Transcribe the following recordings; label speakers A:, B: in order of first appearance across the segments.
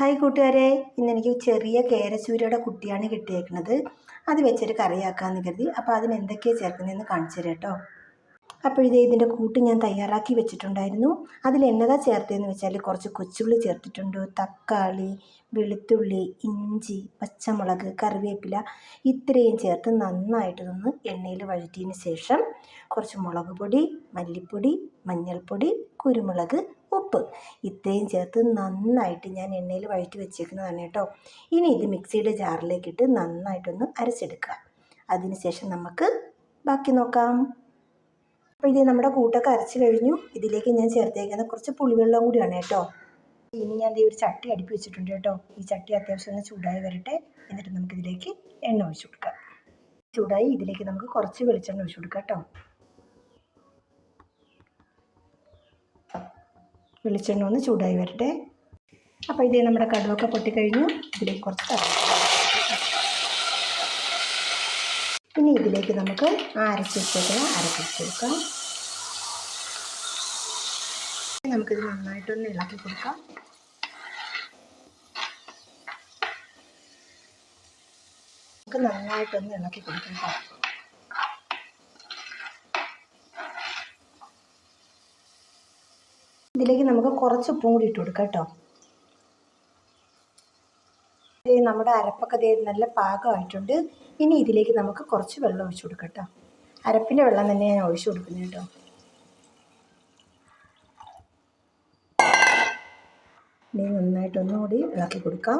A: Hi കൂട്ടുകാരെ, ഇന്നെനിക്ക് ചെറിയ കേരച്ചൂരയുടെ കുട്ടിയാണ് കിട്ടിയേക്കുന്നത്. അത് വെച്ചൊരു കറിയാക്കാമെന്ന് കരുതി. അപ്പോൾ അതിന് എന്തൊക്കെയാണ് ചേർക്കുന്നതെന്ന് കാണിച്ചു തരാം കേട്ടോ. അപ്പോൾ ഇതിൻ്റെ കൂട്ട് ഞാൻ തയ്യാറാക്കി വെച്ചിട്ടുണ്ടായിരുന്നു. അതിൽ എന്നതാ ചേർത്തതെന്ന് വെച്ചാൽ കുറച്ച് കൊച്ചുള്ളി ചേർത്തിട്ടുണ്ട്, തക്കാളി, വെളുത്തുള്ളി, ഇഞ്ചി, പച്ചമുളക്, കറിവേപ്പില ഇത്രയും ചേർത്ത് നന്നായിട്ടൊന്ന് എണ്ണയിൽ വഴറ്റിയതിന് ശേഷം കുറച്ച് മുളക് പൊടി, മല്ലിപ്പൊടി, മഞ്ഞൾപ്പൊടി, കുരുമുളക്, ഉപ്പ് ഇത്രയും ചേർത്ത് നന്നായിട്ട് ഞാൻ എണ്ണയിൽ വഴറ്റി വെച്ചേക്കുന്നതാണ് കേട്ടോ. ഇനി ഇത് മിക്സിയുടെ ജാറിലേക്കിട്ട് നന്നായിട്ടൊന്ന് അരച്ചെടുക്കുക. അതിനുശേഷം നമുക്ക് ബാക്കി നോക്കാം. അപ്പോൾ ഇത് നമ്മുടെ കൂട്ടൊക്കെ അരച്ച് കഴിഞ്ഞു. ഇതിലേക്ക് ഞാൻ ചേർത്തേക്കുന്ന കുറച്ച് പുളിവെള്ളം കൂടിയാണ് കേട്ടോ. ഇനി ഞാൻ ഒരു ചട്ടി അടുപ്പി വെച്ചിട്ടുണ്ട് കേട്ടോ. ഈ ചട്ടി അത്യാവശ്യം ഒന്ന് ചൂടായി വരട്ടെ. എന്നിട്ട് നമുക്കിതിലേക്ക് എണ്ണ ഒഴിച്ചു കൊടുക്കാം. ചൂടായി ഇതിലേക്ക് നമുക്ക് കുറച്ച് വെളിച്ചെണ്ണ ഒഴിച്ചു കൊടുക്കാം കേട്ടോ. വെളിച്ചെണ്ണ ഒന്ന് ചൂടായി വരട്ടെ. അപ്പോൾ ഇത് നമ്മുടെ കടുവൊക്കെ പൊട്ടിക്കഴിഞ്ഞു. ഇതിലേക്ക് കുറച്ച് കറിവേപ്പില. ഇനി ഇതിലേക്ക് നമുക്ക് അരച്ച് വെച്ചേക്കുന്ന അരപ്പിച്ച് കൊടുക്കാം. നമുക്കിത് നന്നായിട്ടൊന്ന് ഇളക്കി കൊടുക്കാം. നമുക്ക് നന്നായിട്ടൊന്ന് ഇളക്കി കൊടുക്കാം. ഇതിലേക്ക് നമുക്ക് കുറച്ച് ഉപ്പും കൂടി ഇട്ട് കൊടുക്കാം കേട്ടോ. നമ്മുടെ അരപ്പൊക്കെ നല്ല പാകമായിട്ടുണ്ട്. ഇനി ഇതിലേക്ക് നമുക്ക് കുറച്ച് വെള്ളം ഒഴിച്ചു കൊടുക്കാം കേട്ടോ. അരപ്പിൻ്റെ വെള്ളം തന്നെ ഞാൻ ഒഴിച്ചു കൊടുക്കുന്നത് കേട്ടോ. ഇനി നന്നായിട്ടൊന്നുകൂടി ഇളക്കി കൊടുക്കാം.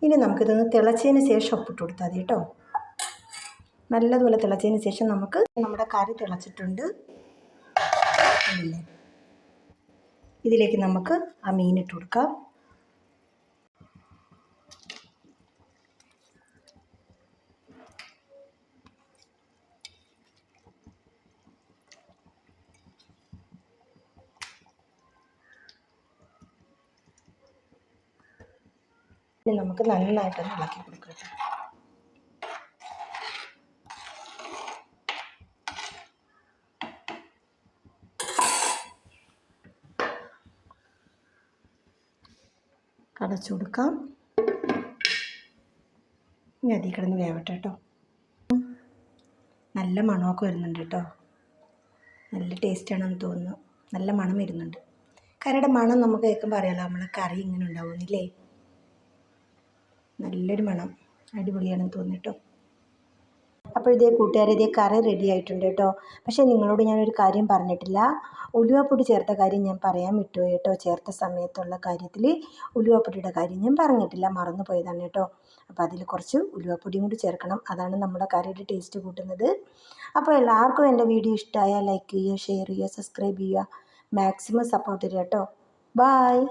A: ഇനി നമുക്കിതൊന്ന് തിളച്ചതിന് ശേഷം ഉപ്പിട്ട് കൊടുത്താൽ മതി കേട്ടോ. നല്ലതുപോലെ തിളച്ചതിന് ശേഷം നമുക്ക് നമ്മുടെ കറി തിളച്ചിട്ടുണ്ട്. ഇതിലേക്ക് നമുക്ക് ആ മീനിട്ട് കൊടുക്കാം. ഇനി നമുക്ക് നന്നായിട്ടൊന്ന് ഇളക്കി കൊടുക്കാം. അടച്ചു കൊടുക്കാം. ഇനി അതിൽ കിടന്ന് വേവട്ടെ കേട്ടോ. നല്ല മണമൊക്കെ വരുന്നുണ്ട് കേട്ടോ. നല്ല ടേസ്റ്റാണെന്ന് തോന്നുന്നു. നല്ല മണം വരുന്നുണ്ട്. കറിയുടെ മണം നമുക്ക് കേൾക്കുമ്പോൾ അറിയാലോ നമ്മളെ കറി ഇങ്ങനെ ഉണ്ടാവുന്നില്ലേ. നല്ലൊരു മണം, അടിപൊളിയാണെന്ന് തോന്നി കേട്ടോ. അപ്പോൾ ഇതേ കൂട്ടുകാരെ, ഇതേ കറി റെഡി ആയിട്ടുണ്ട് കേട്ടോ. പക്ഷേ നിങ്ങളോട് ഞാനൊരു കാര്യം പറഞ്ഞിട്ടില്ല. ഉലുവാപ്പൊടി ചേർത്ത കാര്യം ഞാൻ പറയാൻ വിട്ടുപോയി കേട്ടോ. ചേർത്ത സമയത്തുള്ള കാര്യത്തിൽ ഉലുവാപ്പൊടിയുടെ കാര്യം ഞാൻ പറഞ്ഞിട്ടില്ല, മറന്നു പോയതാണ് കേട്ടോ. അപ്പോൾ അതിൽ കുറച്ച് ഉലുവാപ്പൊടിയും കൂടി ചേർക്കണം. അതാണ് നമ്മുടെ കറിയുടെ ടേസ്റ്റ് കൂട്ടുന്നത്. അപ്പോൾ എല്ലാവർക്കും എൻ്റെ വീഡിയോ ഇഷ്ടമായാൽ ലൈക്ക് ചെയ്യുക, ഷെയർ ചെയ്യുക, സബ്സ്ക്രൈബ് ചെയ്യുക, മാക്സിമം സപ്പോർട്ട് ചെയ്യുക കേട്ടോ. ബായ്.